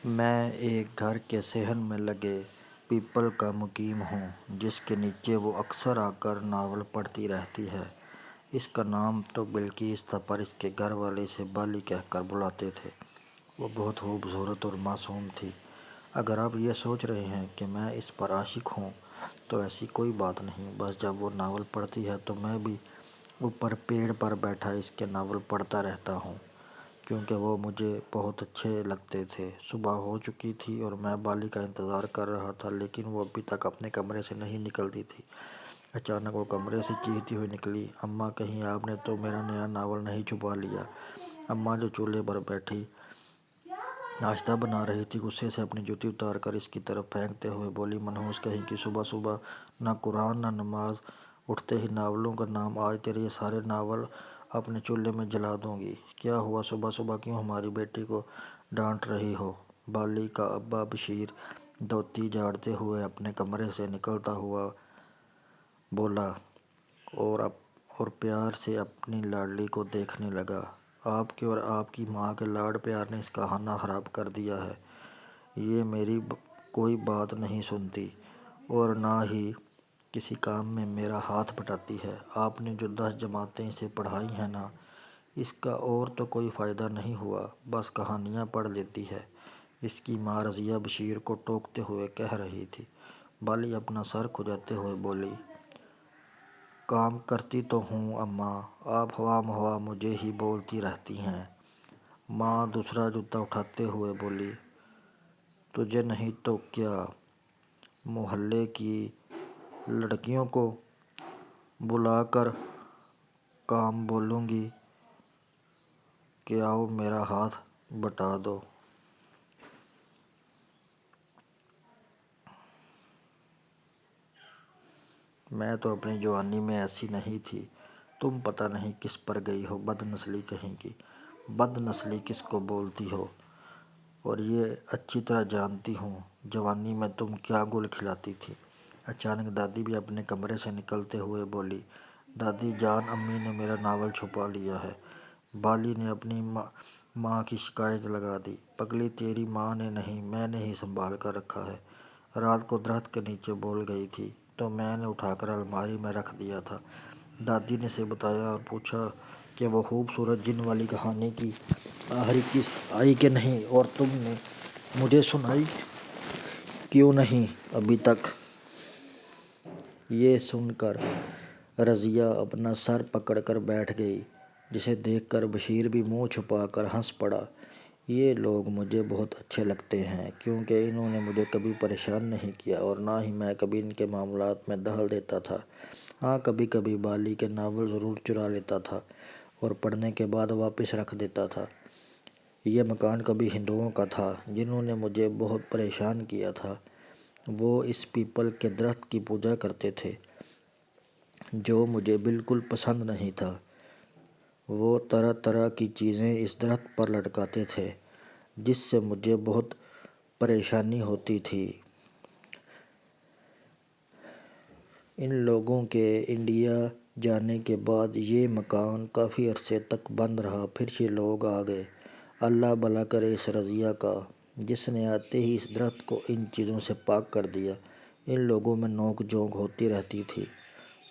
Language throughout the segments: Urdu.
میں ایک گھر کے صحن میں لگے پیپل کا مقیم ہوں جس کے نیچے وہ اکثر آ کر ناول پڑھتی رہتی ہے۔ اس کا نام تو بلقیس تھا پر اس کے گھر والے اسے بالی کہہ کر بلاتے تھے۔ وہ بہت خوبصورت اور معصوم تھی۔ اگر آپ یہ سوچ رہے ہیں کہ میں اس پر عاشق ہوں تو ایسی کوئی بات نہیں، بس جب وہ ناول پڑھتی ہے تو میں بھی اوپر پیڑ پر بیٹھا اس کے ناول پڑھتا رہتا ہوں کیونکہ وہ مجھے بہت اچھے لگتے تھے۔ صبح ہو چکی تھی اور میں بالی کا انتظار کر رہا تھا لیکن وہ ابھی تک اپنے کمرے سے نہیں نکلتی تھی۔ اچانک وہ کمرے سے چیختی ہوئی نکلی، اماں کہیں آپ نے تو میرا نیا ناول نہیں چھپا لیا؟ اماں جو چولہے پر بیٹھی ناشتہ بنا رہی تھی غصے سے اپنی جوتی اتار کر اس کی طرف پھینکتے ہوئے بولی، منحوس کہیں کی، صبح صبح نہ قرآن نہ نماز، اٹھتے ہی ناولوں کا نام، آج تیرے یہ سارے ناول اپنے چولہے میں جلا دوں گی۔ کیا ہوا، صبح صبح کیوں ہماری بیٹی کو ڈانٹ رہی ہو؟ بالی کا ابا بشیر دھوتی جھاڑتے ہوئے اپنے کمرے سے نکلتا ہوا بولا اور پیار سے اپنی لاڈلی کو دیکھنے لگا، آپ کے اور آپ کی ماں کے لاڈ پیار نے اس کا کھانا خراب کر دیا ہے۔ یہ میری کوئی بات نہیں سنتی اور نہ ہی کسی کام میں میرا ہاتھ بٹاتی ہے۔ آپ نے جو 10 جماعتیں اسے پڑھائی ہیں نا، اس کا اور تو کوئی فائدہ نہیں ہوا، بس کہانیاں پڑھ لیتی ہے، اس کی ماں رضیہ بشیر کو ٹوکتے ہوئے کہہ رہی تھی۔ بالی اپنا سر کھجاتے ہوئے بولی، کام کرتی تو ہوں اماں، آپ خواہ مجھے ہی بولتی رہتی ہیں۔ ماں دوسرا جوتا اٹھاتے ہوئے بولی، تجھے نہیں تو کیا، محلے کی لڑکیوں کو بلا کر کام بولوں گی کہ آؤ میرا ہاتھ بٹا دو۔ میں تو اپنی جوانی میں ایسی نہیں تھی، تم پتہ نہیں کس پر گئی ہو، بد نسلی کہیں کی۔ بد نسلی کس کو بولتی ہو؟ اور یہ اچھی طرح جانتی ہوں جوانی میں تم کیا گل کھلاتی تھی۔ اچانک دادی بھی اپنے کمرے سے نکلتے ہوئے بولی، دادی جان، امی نے میرا ناول چھپا لیا ہے۔ بالی نے اپنی ماں کی شکایت لگا دی، پگلی تیری ماں نے نہیں، میں نے ہی سنبھال کر رکھا ہے۔ رات کو درخت کے نیچے بول گئی تھی تو میں نے اٹھا کر الماری میں رکھ دیا تھا۔ دادی نے اسے بتایا اور پوچھا کہ وہ خوبصورت جن والی کہانی کی آخری قسط آئی کہ نہیں، اور تم نے مجھے سنائی کیوں نہیں ابھی تک؟ یہ سن کر رضیہ اپنا سر پکڑ کر بیٹھ گئی، جسے دیکھ کر بشیر بھی منہ چھپا کر ہنس پڑا۔ یہ لوگ مجھے بہت اچھے لگتے ہیں کیونکہ انہوں نے مجھے کبھی پریشان نہیں کیا اور نہ ہی میں کبھی ان کے معاملات میں دخل دیتا تھا۔ ہاں، کبھی کبھی بالی کے ناول ضرور چرا لیتا تھا اور پڑھنے کے بعد واپس رکھ دیتا تھا۔ یہ مکان کبھی ہندوؤں کا تھا جنہوں نے مجھے بہت پریشان کیا تھا۔ وہ اس پیپل کے درخت کی پوجا کرتے تھے جو مجھے بالکل پسند نہیں تھا۔ وہ طرح طرح کی چیزیں اس درخت پر لٹکاتے تھے جس سے مجھے بہت پریشانی ہوتی تھی۔ ان لوگوں کے انڈیا جانے کے بعد یہ مکان کافی عرصے تک بند رہا، پھر یہ لوگ آ گئے۔ اللہ بھلا کرے اس رضیہ کا، جس نے آتے ہی اس درخت کو ان چیزوں سے پاک کر دیا۔ ان لوگوں میں نوک جھونک ہوتی رہتی تھی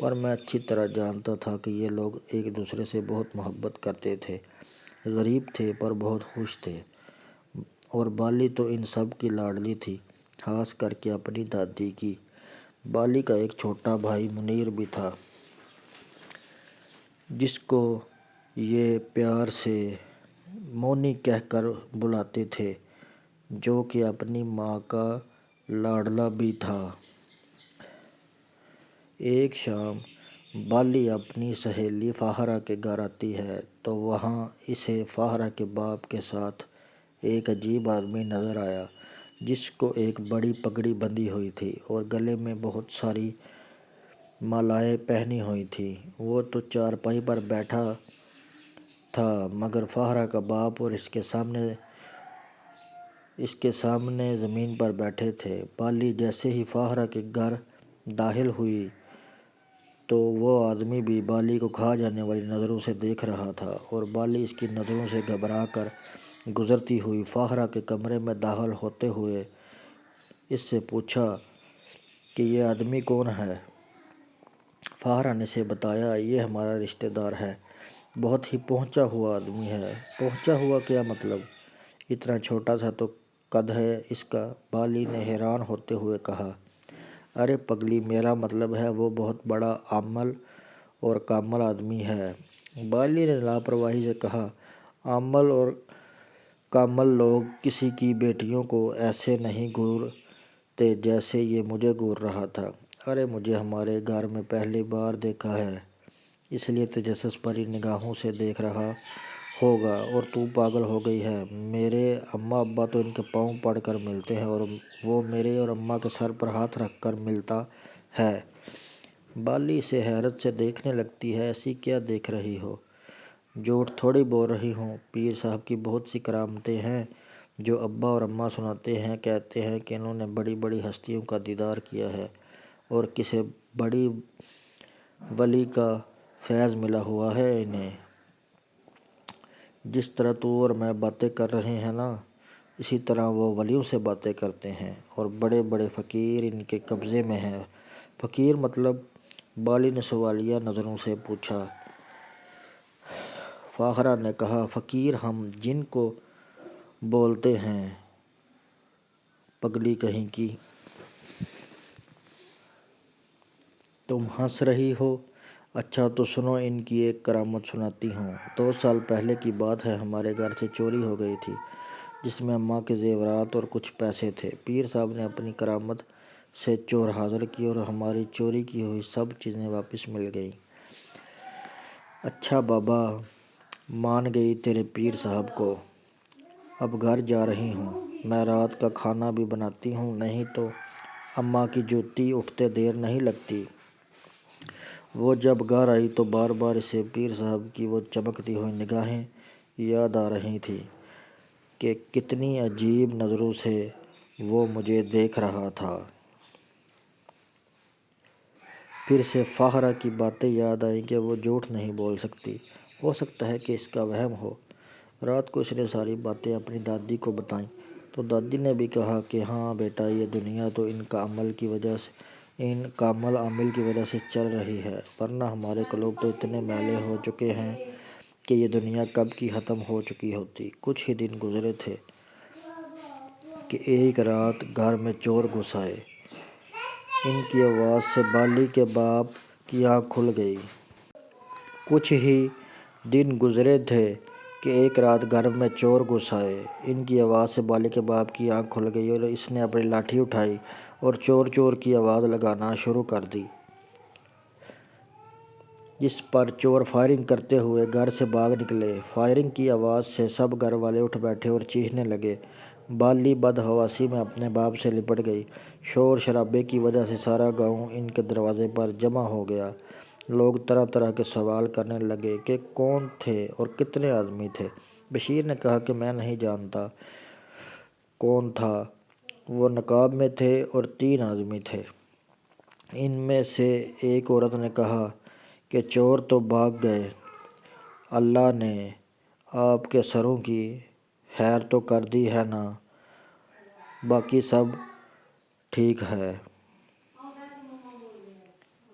پر میں اچھی طرح جانتا تھا کہ یہ لوگ ایک دوسرے سے بہت محبت کرتے تھے، غریب تھے پر بہت خوش تھے۔ اور بالی تو ان سب کی لاڈلی تھی، خاص کر کے اپنی دادی کی۔ بالی کا ایک چھوٹا بھائی منیر بھی تھا جس کو یہ پیار سے مونی کہہ کر بلاتے تھے، جو کہ اپنی ماں کا لاڈلا بھی تھا۔ ایک شام بالی اپنی سہیلی فاہرہ کے گھر آتی ہے تو وہاں اسے فاہرہ کے باپ کے ساتھ ایک عجیب آدمی نظر آیا جس کو ایک بڑی پگڑی بندھی ہوئی تھی اور گلے میں بہت ساری مالائیں پہنی ہوئی تھیں۔ وہ تو چارپائی پر بیٹھا تھا مگر فاہرہ کا باپ اور اس کے سامنے زمین پر بیٹھے تھے۔ بالی جیسے ہی فاہرہ کے گھر داخل ہوئی تو وہ آدمی بھی بالی کو کھا جانے والی نظروں سے دیکھ رہا تھا اور بالی اس کی نظروں سے گھبرا کر گزرتی ہوئی فاخرہ کے کمرے میں داخل ہوتے ہوئے اس سے پوچھا کہ یہ آدمی کون ہے؟ فاخرہ نے اسے بتایا، یہ ہمارا رشتہ دار ہے، بہت ہی پہنچا ہوا آدمی ہے۔ پہنچا ہوا کیا مطلب؟ اتنا چھوٹا سا تو قد ہے اس کا، بالی نے حیران ہوتے ہوئے کہا۔ ارے پگلی، میرا مطلب ہے وہ بہت بڑا عامل اور کامل آدمی ہے، بالی نے لاپرواہی سے کہا۔ عامل اور کامل لوگ کسی کی بیٹیوں کو ایسے نہیں گھورتے جیسے یہ مجھے گھور رہا تھا۔ ارے مجھے ہمارے گھر میں پہلی بار دیکھا ہے، اس لیے تجسس بھری نگاہوں سے دیکھ رہا ہوگا اور تو پاگل ہو گئی ہے۔ میرے اماں ابا تو ان کے پاؤں پڑ کر ملتے ہیں اور وہ میرے اور اماں کے سر پر ہاتھ رکھ کر ملتا ہے۔ بالی اسے حیرت سے دیکھنے لگتی ہے۔ ایسی کیا دیکھ رہی ہو؟ جھوٹ تھوڑی بول رہی ہوں، پیر صاحب کی بہت سی کرامتیں ہیں جو ابا اور اماں سناتے ہیں۔ کہتے ہیں کہ انہوں نے بڑی بڑی ہستیوں کا دیدار کیا ہے اور کسی بڑی ولی کا فیض ملا ہوا ہے انہیں۔ جس طرح تو اور میں باتیں کر رہے ہیں نا، اسی طرح وہ ولیوں سے باتیں کرتے ہیں اور بڑے بڑے فقیر ان کے قبضے میں ہیں۔ فقیر مطلب؟ بالی نے سوالیہ نظروں سے پوچھا۔ فاخرہ نے کہا، فقیر ہم جن کو بولتے ہیں، پگلی کہیں کی۔ تم ہنس رہی ہو؟ اچھا تو سنو، ان کی ایک کرامت سناتی ہوں۔ 2 سال پہلے کی بات ہے، ہمارے گھر سے چوری ہو گئی تھی جس میں اماں کے زیورات اور کچھ پیسے تھے۔ پیر صاحب نے اپنی کرامت سے چور حاضر کیے اور ہماری چوری کی ہوئی سب چیزیں واپس مل گئیں۔ اچھا بابا، مان گئی تیرے پیر صاحب کو۔ اب گھر جا رہی ہوں، میں رات کا کھانا بھی بناتی ہوں، نہیں تو اماں کی جوتی اٹھتے دیر نہیں لگتی۔ وہ جب گھر آئی تو بار بار اسے پیر صاحب کی وہ چمکتی ہوئی نگاہیں یاد آ رہی تھیں کہ کتنی عجیب نظروں سے وہ مجھے دیکھ رہا تھا۔ پھر اسے فاخرہ کی باتیں یاد آئیں کہ وہ جھوٹ نہیں بول سکتی، ہو سکتا ہے کہ اس کا وہم ہو۔ رات کو اس نے ساری باتیں اپنی دادی کو بتائیں تو دادی نے بھی کہا کہ ہاں بیٹا، یہ دنیا تو ان کامل عامل کی وجہ سے چل رہی ہے، ورنہ ہمارے قلوب تو اتنے میلے ہو چکے ہیں کہ یہ دنیا کب کی ختم ہو چکی ہوتی۔ کچھ ہی دن گزرے تھے کہ ایک رات گھر میں چور گھس آئے۔ ان کی آواز سے بالی کے باپ کی آنکھ کھل گئی۔ کچھ ہی دن گزرے تھے کہ ایک رات گھر میں چور گھس آئے۔ ان کی آواز سے بالی کے باپ کی آنکھ کھل گئی اور اس نے اپنی لاٹھی اٹھائی اور چور چور کی آواز لگانا شروع کر دی، جس پر چور فائرنگ کرتے ہوئے گھر سے بھاگ نکلے۔ فائرنگ کی آواز سے سب گھر والے اٹھ بیٹھے اور چیخنے لگے۔ بالی بدحواسی میں اپنے باپ سے لپٹ گئی۔ شور شرابے کی وجہ سے سارا گاؤں ان کے دروازے پر جمع ہو گیا۔ لوگ طرح طرح کے سوال کرنے لگے کہ کون تھے اور کتنے آدمی تھے۔ بشیر نے کہا کہ میں نہیں جانتا کون تھا، وہ نقاب میں تھے اور 3 آدمی تھے۔ ان میں سے ایک عورت نے کہا کہ چور تو بھاگ گئے، اللہ نے آپ کے سروں کی خیر تو کر دی ہے نا، باقی سب ٹھیک ہے،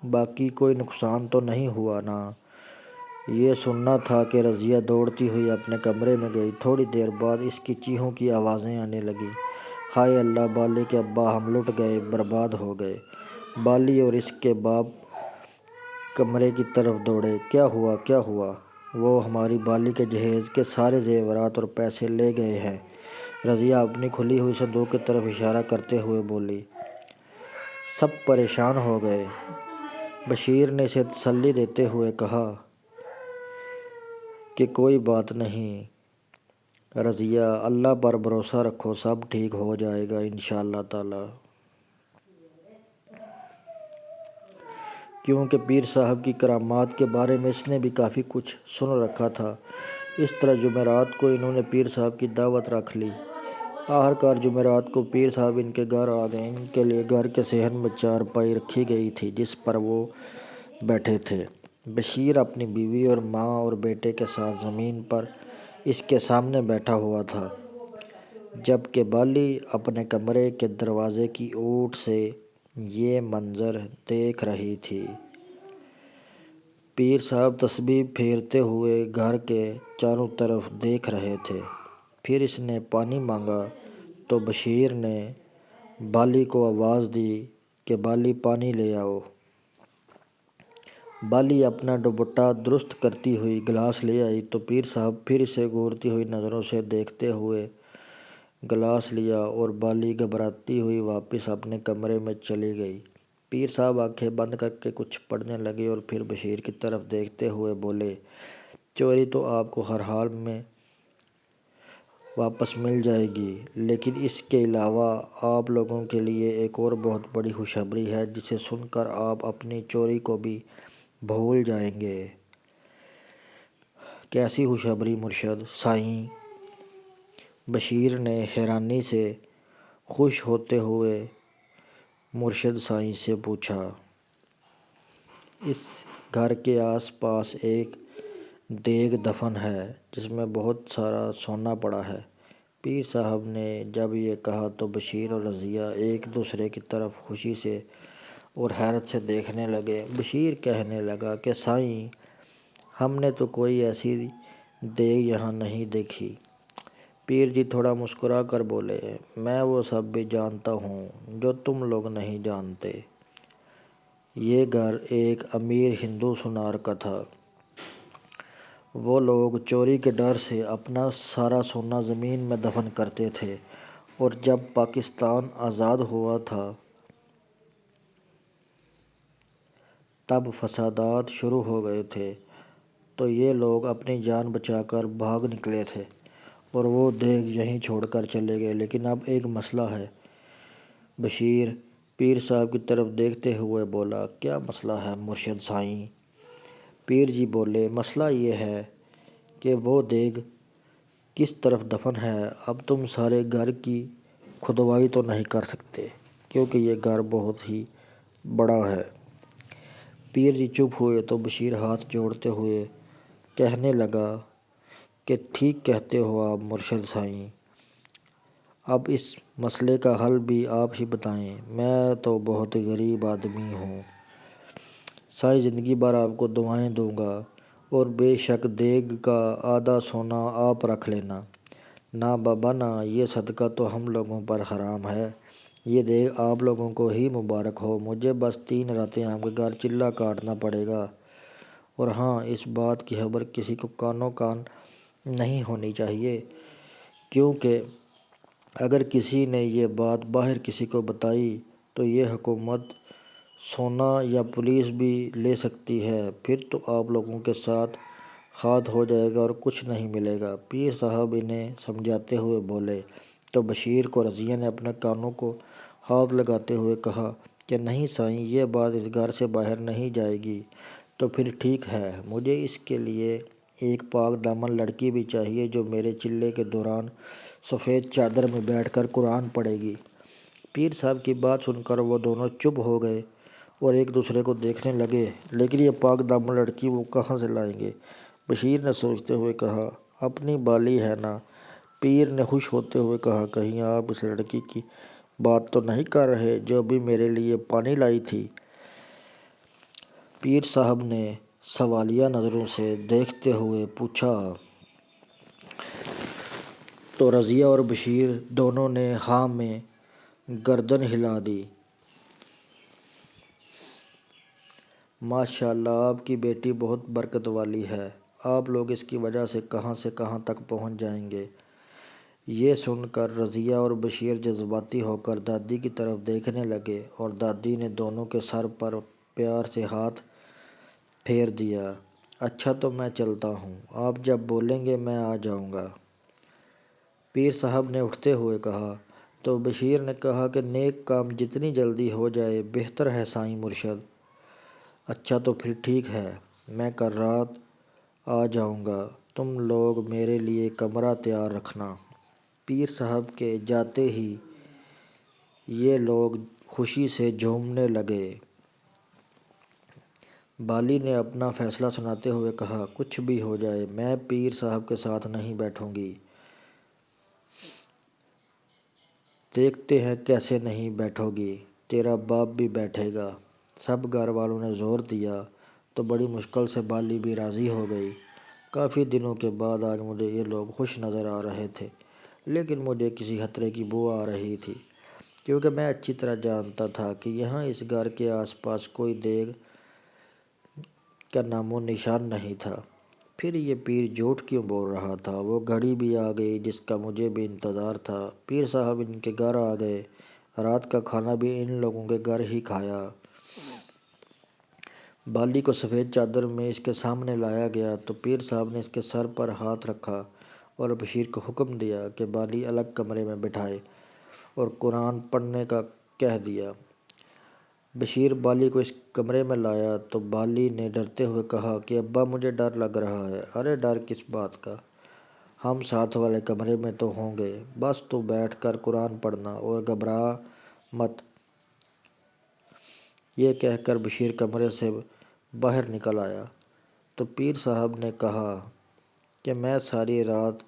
باقی کوئی نقصان تو نہیں ہوا نا؟ یہ سننا تھا کہ رضیہ دوڑتی ہوئی اپنے کمرے میں گئی۔ تھوڑی دیر بعد اس کی چیخوں کی آوازیں آنے لگیں۔ ہائے اللہ، بالی کے ابا، ہم لٹ گئے، برباد ہو گئے۔ بالی اور اس کے باپ کمرے کی طرف دوڑے۔ کیا ہوا، کیا ہوا؟ وہ ہماری بالی کے جہیز کے سارے زیورات اور پیسے لے گئے ہیں، رضیہ اپنی کھلی ہوئی صندوق کی طرف اشارہ کرتے ہوئے بولی۔ سب پریشان ہو گئے۔ بشیر نے اسے تسلی دیتے ہوئے کہا کہ کوئی بات نہیں رضیہ، اللہ پر بھروسہ رکھو، سب ٹھیک ہو جائے گا انشاءاللہ تعالی۔ کیونکہ پیر صاحب کی کرامات کے بارے میں اس نے بھی کافی کچھ سن رکھا تھا۔ اس طرح جمعرات کو انہوں نے پیر صاحب کی دعوت رکھ لی۔ آخرکار جمعرات کو پیر صاحب ان کے گھر آ گئے۔ ان کے لیے گھر کے صحن میں چارپائی رکھی گئی تھی جس پر وہ بیٹھے تھے۔ بشیر اپنی بیوی اور ماں اور بیٹے کے ساتھ زمین پر اس کے سامنے بیٹھا ہوا تھا، جبکہ بالی اپنے کمرے کے دروازے کی اوٹ سے یہ منظر دیکھ رہی تھی۔ پیر صاحب تسبیح پھیرتے ہوئے گھر کے چاروں طرف دیکھ رہے تھے۔ پھر اس نے پانی مانگا تو بشیر نے بالی کو آواز دی کہ بالی پانی لے آؤ۔ بالی اپنا دوپٹہ درست کرتی ہوئی گلاس لے آئی تو پیر صاحب پھر اسے گھورتی ہوئی نظروں سے دیکھتے ہوئے گلاس لیا اور بالی گھبراتی ہوئی واپس اپنے کمرے میں چلی گئی۔ پیر صاحب آنکھیں بند کر کے کچھ پڑھنے لگے اور پھر بشیر کی طرف دیکھتے ہوئے بولے، چوری تو آپ کو ہر حال میں واپس مل جائے گی، لیکن اس کے علاوہ آپ لوگوں کے لیے ایک اور بہت بڑی خوشخبری ہے جسے سن کر آپ اپنی چوری کو بھی بھول جائیں گے۔ کیسی خوشخبری مرشد سائیں؟ بشیر نے حیرانی سے خوش ہوتے ہوئے مرشد سائیں سے پوچھا۔ اس گھر کے آس پاس ایک دیگ دفن ہے جس میں بہت سارا سونا پڑا ہے۔ پیر صاحب نے جب یہ کہا تو بشیر اور رضیہ ایک دوسرے کی طرف خوشی سے اور حیرت سے دیکھنے لگے۔ بشیر کہنے لگا کہ سائیں، ہم نے تو کوئی ایسی دیگ یہاں نہیں دیکھی۔ پیر جی تھوڑا مسکرا کر بولے، میں وہ سب بھی جانتا ہوں جو تم لوگ نہیں جانتے۔ یہ گھر ایک امیر ہندو سونار کا تھا۔ وہ لوگ چوری کے ڈر سے اپنا سارا سونا زمین میں دفن کرتے تھے، اور جب پاکستان آزاد ہوا تھا تب فسادات شروع ہو گئے تھے تو یہ لوگ اپنی جان بچا کر بھاگ نکلے تھے اور وہ دیگ یہیں چھوڑ کر چلے گئے۔ لیکن اب ایک مسئلہ ہے۔ بشیر پیر صاحب کی طرف دیکھتے ہوئے بولا، کیا مسئلہ ہے مرشد سائیں؟ پیر جی بولے، مسئلہ یہ ہے کہ وہ دیگ کس طرف دفن ہے۔ اب تم سارے گھر کی کھدوائی تو نہیں کر سکتے کیونکہ یہ گھر بہت ہی بڑا ہے۔ پیر جی چپ ہوئے تو بشیر ہاتھ جوڑتے ہوئے کہنے لگا کہ ٹھیک کہتے ہو آپ مرشد سائیں، اب اس مسئلے کا حل بھی آپ ہی بتائیں، میں تو بہت غریب آدمی ہوں۔ سائیں زندگی بھر آپ کو دعائیں دوں گا، اور بے شک دیگ کا آدھا سونا آپ رکھ لینا۔ نہ بابا نہ، یہ صدقہ تو ہم لوگوں پر حرام ہے۔ یہ دیگ آپ لوگوں کو ہی مبارک ہو۔ مجھے بس 3 راتیں آپ کے گھر چلہ کاٹنا پڑے گا، اور ہاں، اس بات کی خبر کسی کو کانوں کان نہیں ہونی چاہیے، کیونکہ اگر کسی نے یہ بات باہر کسی کو بتائی تو یہ حکومت سونا یا پولیس بھی لے سکتی ہے، پھر تو آپ لوگوں کے ساتھ خاط ہو جائے گا اور کچھ نہیں ملے گا۔ پیر صاحب انہیں سمجھاتے ہوئے بولے تو بشیر کو رضیہ نے اپنے کانوں کو ہاتھ لگاتے ہوئے کہا کہ نہیں سائیں، یہ بات اس گھر سے باہر نہیں جائے گی۔ تو پھر ٹھیک ہے، مجھے اس کے لیے ایک پاک دامن لڑکی بھی چاہیے جو میرے چلے کے دوران سفید چادر میں بیٹھ کر قرآن پڑھے گی۔ پیر صاحب کی بات سن کر وہ دونوں چپ ہو گئے اور ایک دوسرے کو دیکھنے لگے، لیکن یہ پاک دامن لڑکی وہ کہاں سے لائیں گے؟ بشیر نے سوچتے ہوئے کہا، اپنی بالی ہے نا؟ پیر نے خوش ہوتے ہوئے کہا، کہیں آپ اس لڑکی کی بات تو نہیں کر رہے جو ابھی میرے لیے پانی لائی تھی؟ پیر صاحب نے سوالیہ نظروں سے دیکھتے ہوئے پوچھا۔ تو رضیہ اور بشیر دونوں نے ہاں میں گردن ہلا دی۔ ماشاء اللہ، آپ کی بیٹی بہت برکت والی ہے، آپ لوگ اس کی وجہ سے کہاں تک پہنچ جائیں گے۔ یہ سن کر رضیہ اور بشیر جذباتی ہو کر دادی کی طرف دیکھنے لگے اور دادی نے دونوں کے سر پر پیار سے ہاتھ پھیر دیا۔ اچھا تو میں چلتا ہوں، آپ جب بولیں گے میں آ جاؤں گا، پیر صاحب نے اٹھتے ہوئے کہا۔ تو بشیر نے کہا کہ نیک کام جتنی جلدی ہو جائے بہتر ہے سائیں مرشد۔ اچھا تو پھر ٹھیک ہے، میں کل رات آ جاؤں گا، تم لوگ میرے لیے کمرہ تیار رکھنا۔ پیر صاحب کے جاتے ہی یہ لوگ خوشی سے جھومنے لگے۔ بالی نے اپنا فیصلہ سناتے ہوئے کہا، کچھ بھی ہو جائے میں پیر صاحب کے ساتھ نہیں بیٹھوں گی۔ دیکھتے ہیں کیسے نہیں بیٹھو گی، تیرا باپ بھی بیٹھے گا۔ سب گھر والوں نے زور دیا تو بڑی مشکل سے بالی بھی راضی ہو گئی۔ کافی دنوں کے بعد آج مجھے یہ لوگ خوش نظر آ رہے تھے، لیکن مجھے کسی خطرے کی بو آ رہی تھی، کیونکہ میں اچھی طرح جانتا تھا کہ یہاں اس گھر کے آس پاس کوئی دیگ کا نام و نشان نہیں تھا۔ پھر یہ پیر جھوٹ کیوں بول رہا تھا؟ وہ گھڑی بھی آ گئی جس کا مجھے بھی انتظار تھا۔ پیر صاحب ان کے گھر آ گئے، رات کا کھانا بھی ان لوگوں کے گھر ہی کھایا۔ بالی کو سفید چادر میں اس کے سامنے لایا گیا تو پیر صاحب نے اس کے سر پر ہاتھ رکھا اور بشیر کو حکم دیا کہ بالی الگ کمرے میں بٹھائے اور قرآن پڑھنے کا کہہ دیا۔ بشیر بالی کو اس کمرے میں لایا تو بالی نے ڈرتے ہوئے کہا کہ ابا مجھے ڈر لگ رہا ہے۔ ارے ڈر کس بات کا، ہم ساتھ والے کمرے میں تو ہوں گے، بس تو بیٹھ کر قرآن پڑھنا اور گھبرا مت۔ یہ کہہ کر بشیر کمرے سے باہر نکل آیا تو پیر صاحب نے کہا کہ میں ساری رات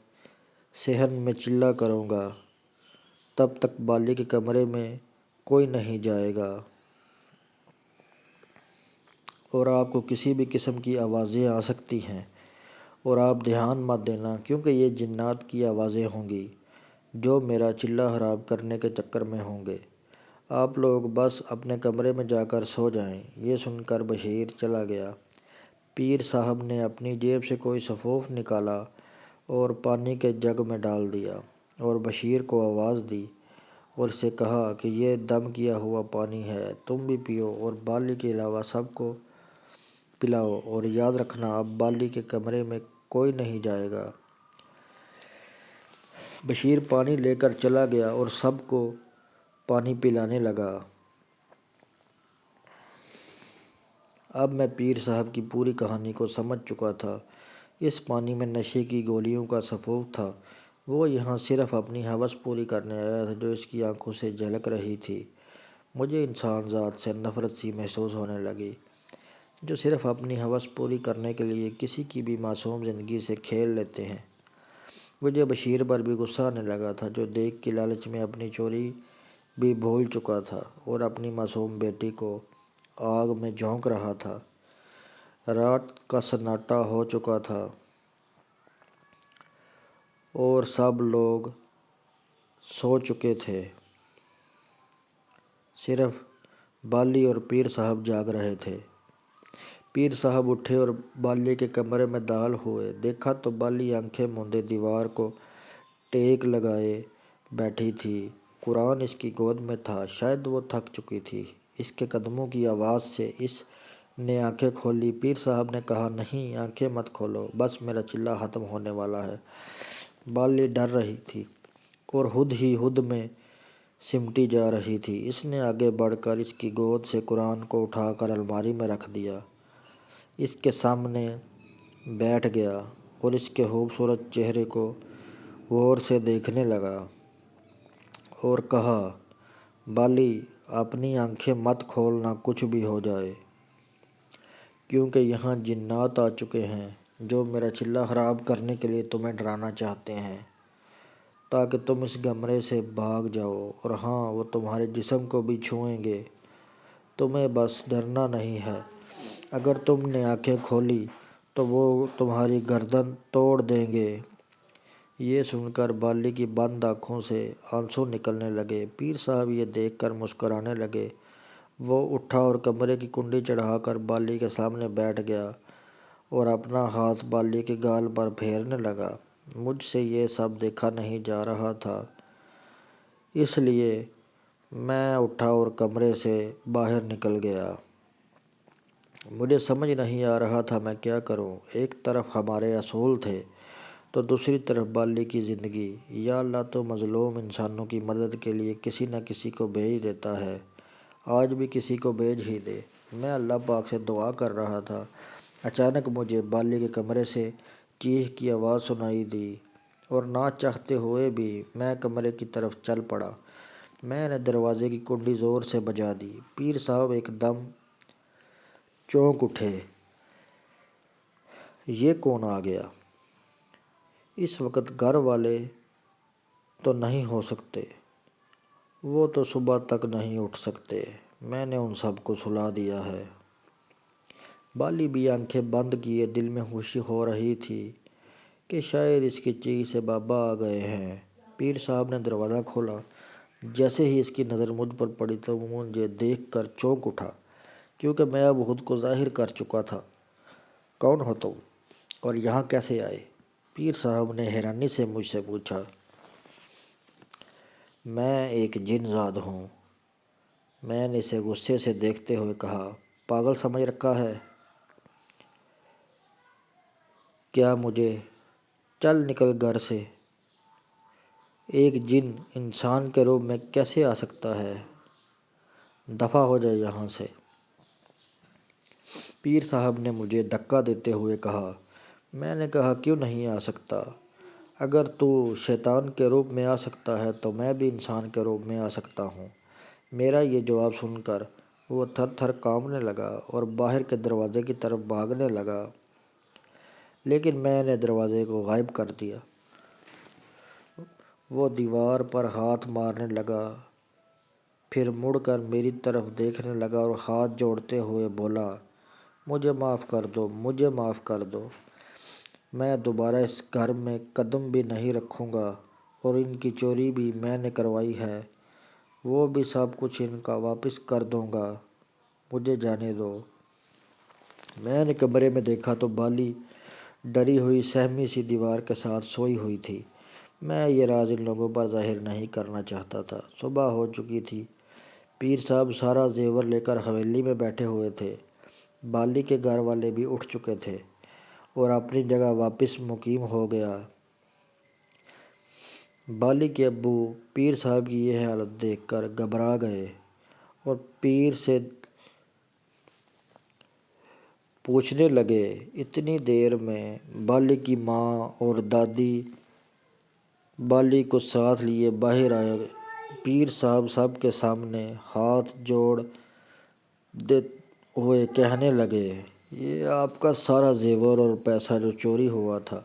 صحن میں چلا کروں گا، تب تک بالی کے کمرے میں کوئی نہیں جائے گا اور آپ کو کسی بھی قسم کی آوازیں آ سکتی ہیں، اور آپ دھیان مت دینا کیونکہ یہ جنات کی آوازیں ہوں گی جو میرا چلہ خراب کرنے کے چکر میں ہوں گے۔ آپ لوگ بس اپنے کمرے میں جا کر سو جائیں۔ یہ سن کر بشیر چلا گیا۔ پیر صاحب نے اپنی جیب سے کوئی سفوف نکالا اور پانی کے جگ میں ڈال دیا اور بشیر کو آواز دی اور اسے کہا کہ یہ دم کیا ہوا پانی ہے، تم بھی پیو اور بالی کے علاوہ سب کو پلاؤ، اور یاد رکھنا اب بالی کے کمرے میں کوئی نہیں جائے گا۔ بشیر پانی لے کر چلا گیا اور سب کو پانی پلانے لگا۔ اب میں پیر صاحب کی پوری کہانی کو سمجھ چکا تھا۔ اس پانی میں نشے کی گولیوں کا سفوف تھا۔ وہ یہاں صرف اپنی ہوس پوری کرنے آیا تھا جو اس کی آنکھوں سے جھلک رہی تھی۔ مجھے انسان ذات سے نفرت سی محسوس ہونے لگی جو صرف اپنی ہوس پوری کرنے کے لیے کسی کی بھی معصوم زندگی سے کھیل لیتے ہیں۔ مجھے بشیر پر بھی غصہ آنے لگا تھا جو دیکھ کے لالچ میں اپنی چوری بھی بھول چکا تھا اور اپنی معصوم بیٹی کو آگ میں جھونک رہا تھا۔ رات کا سناٹا ہو چکا تھا اور سب لوگ سو چکے تھے، صرف بالی اور پیر صاحب جاگ رہے تھے۔ پیر صاحب اٹھے اور بالی کے کمرے میں داخل ہوئے۔ دیکھا تو بالی آنکھیں موندے دیوار کو ٹیک لگائے بیٹھی تھی۔ قرآن اس کی گود میں تھا، شاید وہ تھک چکی تھی۔ اس کے قدموں کی آواز سے اس نے آنکھیں کھولی۔ پیر صاحب نے کہا، نہیں آنکھیں مت کھولو، بس میرا چلہ ختم ہونے والا ہے۔ بالی ڈر رہی تھی اور خود ہی خود میں سمٹی جا رہی تھی۔ اس نے آگے بڑھ کر اس کی گود سے قرآن کو اٹھا کر الماری میں رکھ دیا، اس کے سامنے بیٹھ گیا اور اس کے خوبصورت چہرے کو غور سے دیکھنے لگا اور کہا، بالی اپنی آنکھیں مت کھولنا کچھ بھی ہو جائے، کیونکہ یہاں جنات آ چکے ہیں جو میرا چلہ خراب کرنے کے لیے تمہیں ڈرانا چاہتے ہیں تاکہ تم اس کمرے سے بھاگ جاؤ، اور ہاں وہ تمہارے جسم کو بھی چھوئیں گے، تمہیں بس ڈرنا نہیں ہے۔ اگر تم نے آنکھیں کھولی تو وہ تمہاری گردن توڑ دیں گے۔ یہ سن کر بالی کی بند آنکھوں سے آنسو نکلنے لگے۔ پیر صاحب یہ دیکھ کر مسکرانے لگے۔ وہ اٹھا اور کمرے کی کنڈی چڑھا کر بالی کے سامنے بیٹھ گیا اور اپنا ہاتھ بالی کے گال پر پھیرنے لگا۔ مجھ سے یہ سب دیکھا نہیں جا رہا تھا، اس لیے میں اٹھا اور کمرے سے باہر نکل گیا۔ مجھے سمجھ نہیں آ رہا تھا میں کیا کروں۔ ایک طرف ہمارے اصول تھے تو دوسری طرف بالی کی زندگی۔ یا اللہ تو مظلوم انسانوں کی مدد کے لیے کسی نہ کسی کو بھیج دیتا ہے، آج بھی کسی کو بھیج ہی دے۔ میں اللہ پاک سے دعا کر رہا تھا، اچانک مجھے بالی کے کمرے سے چیخ کی آواز سنائی دی اور نہ چاہتے ہوئے بھی میں کمرے کی طرف چل پڑا۔ میں نے دروازے کی کنڈی زور سے بجا دی۔ پیر صاحب ایک دم چونک اٹھے، یہ کون آ گیا؟ اس وقت گھر والے تو نہیں ہو سکتے، وہ تو صبح تک نہیں اٹھ سکتے، میں نے ان سب کو سلا دیا ہے۔ بالی بھی آنکھیں بند کیے دل میں خوشی ہو رہی تھی کہ شاید اس کی چیخ سے بابا آ گئے ہیں۔ پیر صاحب نے دروازہ کھولا۔ جیسے ہی اس کی نظر مجھ پر پڑی تو وہ مجھے دیکھ کر چونک اٹھا، کیونکہ میں اب خود کو ظاہر کر چکا تھا۔ کون ہو تم اور یہاں کیسے آئے؟ پیر صاحب نے حیرانی سے مجھ سے پوچھا۔ میں ایک جن زاد ہوں، میں نے اسے غصے سے دیکھتے ہوئے کہا۔ پاگل سمجھ رکھا ہے کیا مجھے؟ چل نکل گھر سے، ایک جن انسان کے روپ میں کیسے آ سکتا ہے؟ دفع ہو جائے یہاں سے۔ پیر صاحب نے مجھے دھکا دیتے ہوئے کہا۔ میں نے کہا کیوں نہیں آ سکتا؟ اگر تو شیطان کے روپ میں آ سکتا ہے تو میں بھی انسان کے روپ میں آ سکتا ہوں۔ میرا یہ جواب سن کر وہ تھر تھر کانپنے لگا اور باہر کے دروازے کی طرف بھاگنے لگا، لیکن میں نے دروازے کو غائب کر دیا۔ وہ دیوار پر ہاتھ مارنے لگا، پھر مڑ کر میری طرف دیکھنے لگا اور ہاتھ جوڑتے ہوئے بولا، مجھے معاف کر دو، مجھے معاف کر دو، میں دوبارہ اس گھر میں قدم بھی نہیں رکھوں گا، اور ان کی چوری بھی میں نے کروائی ہے وہ بھی سب کچھ ان کا واپس کر دوں گا، مجھے جانے دو۔ میں نے کمرے میں دیکھا تو بالی ڈری ہوئی سہمی سی دیوار کے ساتھ سوئی ہوئی تھی۔ میں یہ راز ان لوگوں پر ظاہر نہیں کرنا چاہتا تھا۔ صبح ہو چکی تھی۔ پیر صاحب سارا زیور لے کر حویلی میں بیٹھے ہوئے تھے۔ بالی کے گھر والے بھی اٹھ چکے تھے اور اپنی جگہ واپس مقیم ہو گیا۔ بالی کے ابو پیر صاحب کی یہ حالت دیکھ کر گھبرا گئے اور پیر سے پوچھنے لگے۔ اتنی دیر میں بالی کی ماں اور دادی بالی کو ساتھ لیے باہر آئے۔ پیر صاحب سب کے سامنے ہاتھ جوڑتے ہوئے کہنے لگے، یہ آپ کا سارا زیور اور پیسہ جو چوری ہوا تھا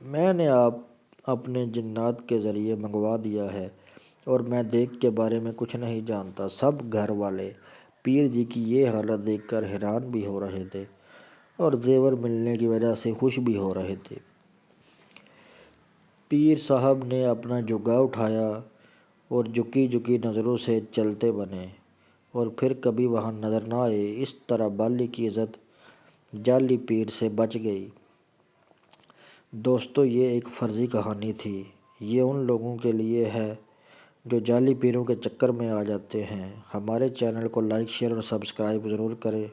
میں نے اپنے جنات کے ذریعے منگوا دیا ہے، اور میں دیکھ کے بارے میں کچھ نہیں جانتا۔ سب گھر والے پیر جی کی یہ حالت دیکھ کر حیران بھی ہو رہے تھے اور زیور ملنے کی وجہ سے خوش بھی ہو رہے تھے۔ پیر صاحب نے اپنا جھگا اٹھایا اور جھکی جھکی نظروں سے چلتے بنے اور پھر کبھی وہاں نظر نہ آئے۔ اس طرح بالی کی عزت جعلی پیر سے بچ گئی۔ دوستو، یہ ایک فرضی کہانی تھی۔ یہ ان لوگوں کے لیے ہے جو جعلی پیروں کے چکر میں آ جاتے ہیں۔ ہمارے چینل کو لائک، شیئر اور سبسکرائب ضرور کریں۔